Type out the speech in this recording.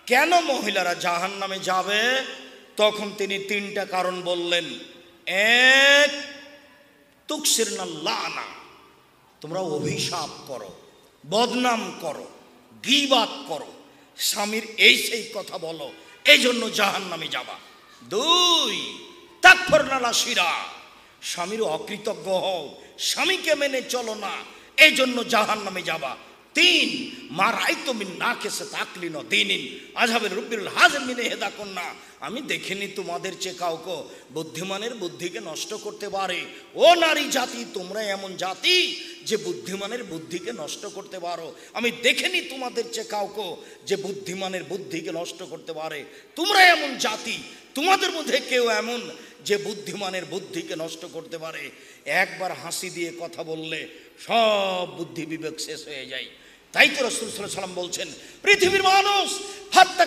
কেন মহিলারা জাহান্নামে যাবে? তখন তিনি তিনটা কারণ বললেন। এক, তুকসিরনা লানা, তোমরা অভিশাপ করো, বদনাম করো, গীবাত করো, স্বামীর এই সেই কথা বলো, এই জন্য জাহান্নামে যাবা। দুই, তাকফুরনা লাশিরা, স্বামীর অকৃতজ্ঞ হও, স্বামীকে মেনে চলো না, এই জন্য জাহান্নামে যাবা। তিন, মা রাইতো মিন নাকিসা তাকলিন দীনিন আযহাবের রব্বিল হাযির মিন হেদা কন্যা, আমি দেখিনি তোমাদের চেয়ে কাউকে বুদ্ধিমানের বুদ্ধিকে নষ্ট করতে পারে। ও নারী জাতি, তোমরা এমন জাতি যে বুদ্ধিমানের বুদ্ধিকে নষ্ট করতে পারো। আমি দেখিনি তোমাদের চেয়ে কাউকে যে বুদ্ধিমানের বুদ্ধিকে নষ্ট করতে পারে। তোমরা এমন জাতি, তোমাদের মধ্যে কেউ এমন যে বুদ্ধিমানের বুদ্ধিকে নষ্ট করতে পারে। একবার হাসি দিয়ে কথা বললে সব বুদ্ধি বিবেক শেষ হয়ে যায়। তাই তো রাসূল সাল্লাল্লাহু আলাইহি ওয়াসাল্লাম বলছেন, পৃথিবীর মানুষ হাত্তা